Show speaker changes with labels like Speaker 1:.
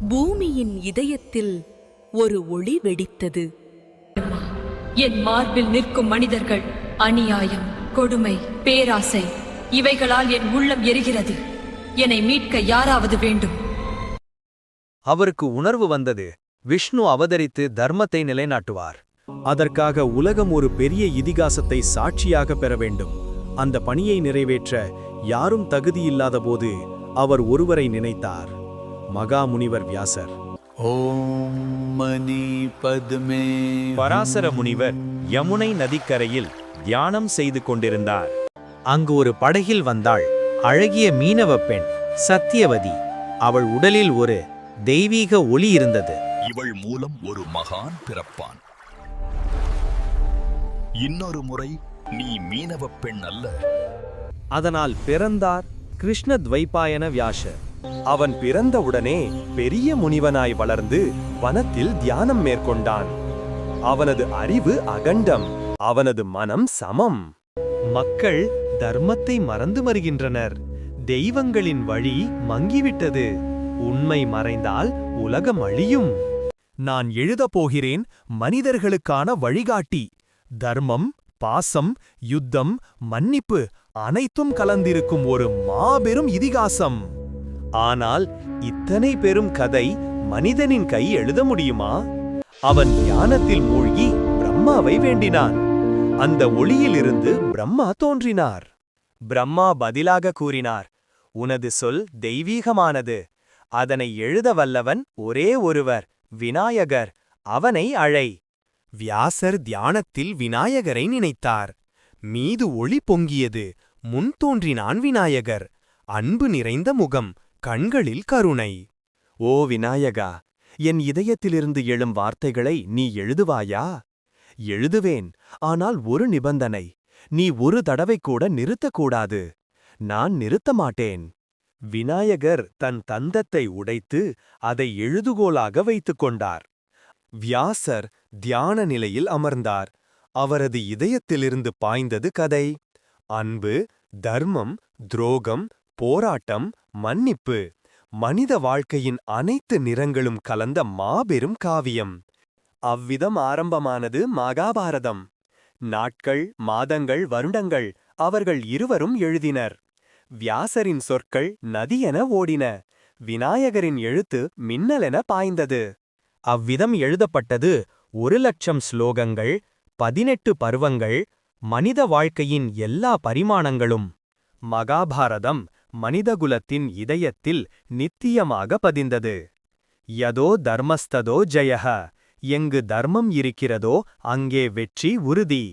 Speaker 1: பூமியின் இதயத்தில் ஒரு ஒளி வெடித்தது.
Speaker 2: என் மார்பில் நிற்கும் மனிதர்கள் அநியாயம், கொடுமை, பேராசை இவைகளால் என் உள்ளம் எரிகிறது. என்னை மீட்க யாராவது வேண்டும்.
Speaker 3: அவருக்கு உணர்வு வந்தது, விஷ்ணு அவதரித்து தர்மத்தை நிலைநாட்டுவார்.
Speaker 4: அதற்காக உலகம் ஒரு பெரிய இதிகாசத்தை சாட்சியாக பெற வேண்டும். அந்த பணியை நிறைவேற்ற யாரும் தகுதியில்லாதபோது அவர் ஒருவரை நினைத்தார், மகா முனிவர் வியாசர்.
Speaker 5: ஓம் மணி பத்மே.
Speaker 6: பராசர முனிவர் யமுனை நதிக்கரையில் தியானம் செய்து கொண்டிருந்தார்.
Speaker 3: அங்கு ஒரு படகில் வந்தாள் அழகிய மீனவ பெண் சத்தியவதி. அவள் உடலில் ஒரு தெய்வீக ஒளி இருந்தது.
Speaker 7: இவள் மூலம் ஒரு மகான் பிறப்பான். இன்னொரு முறை நீ மீனவ பெண் அல்ல.
Speaker 4: அதனால் பிறந்தார் கிருஷ்ண துவைபாயன வியாசர்.
Speaker 8: அவன் பிறந்தவுடனே பெரிய முனிவனாய் வளர்ந்து வனத்தில் தியானம் மேற்கொண்டான். அவனது அறிவு அகண்டம், அவனது மனம் சமம்.
Speaker 4: மக்கள் தர்மத்தை மறந்து வருகின்றனர். தெய்வங்களின் வழி மங்கிவிட்டது. உண்மை மறைந்தால் உலகம் அழியும். நான் எழுதப் போகிறேன் மனிதர்களுக்கான வழிகாட்டி. தர்மம், பாசம், யுத்தம், மன்னிப்பு அனைத்தும் கலந்திருக்கும் ஒரு மாபெரும் இதிகாசம்.
Speaker 8: ஆனால் இத்தனை பெரும் கதை மனிதனின் கை எழுத முடியுமா? அவன் தியானத்தில் மூழ்கி பிரம்மாவை வேண்டினான். அந்த ஒளியிலிருந்து பிரம்மா தோன்றினார். பிரம்மா பதிலாக கூறினார், உனது சொல் தெய்வீகமானது. அதனை எழுத வல்லவன் ஒரே ஒருவர், விநாயகர். அவனை அழை.
Speaker 4: வியாசர் தியானத்தில் விநாயகரை நினைத்தார். மீது ஒளி பொங்கியது. முன் தோன்றினான் விநாயகர். அன்பு நிறைந்த முகம், கண்களில் கருணை.
Speaker 8: ஓ விநாயகா, என் இதயத்திலிருந்து எழும் வார்த்தைகளை நீ எழுதுவாயா? எழுதுவேன், ஆனால் ஒரு நிபந்தனை. நீ ஒரு தடவை கூட நிறுத்தக்கூடாது. நான் நிறுத்த மாட்டேன். விநாயகர் தன் தந்தத்தை உடைத்து அதை எழுதுகோலாக வைத்துக் கொண்டார். வியாசர் தியான நிலையில் அமர்ந்தார். அவரது இதயத்திலிருந்து பாய்ந்தது கதை. அன்பு, தர்மம், துரோகம், போராட்டம், மன்னிப்பு. மனித வாழ்க்கையின் அனைத்து நிறங்களும் கலந்த மாபெரும் காவியம். அவ்விதம் ஆரம்பமானது மகாபாரதம். நாட்கள், மாதங்கள், வருடங்கள் அவர்கள் இருவரும் எழுதினர். வியாசரின் சொற்கள் நதியென ஓடின. விநாயகரின் எழுத்து மின்னலென பாய்ந்தது.
Speaker 3: அவ்விதம் எழுதப்பட்டது 1,00,000 ஸ்லோகங்கள், 18 பருவங்கள், மனித வாழ்க்கையின் எல்லா பரிமாணங்களும்.
Speaker 8: மகாபாரதம் மனிதகுலத்தின் இதயத்தில் நித்தியமாக பதிந்தது. யதோ தர்மஸ்ததோ ஜெயஹ. எங்கு தர்மம் இருக்கிறதோ அங்கே வெற்றி உறுதி.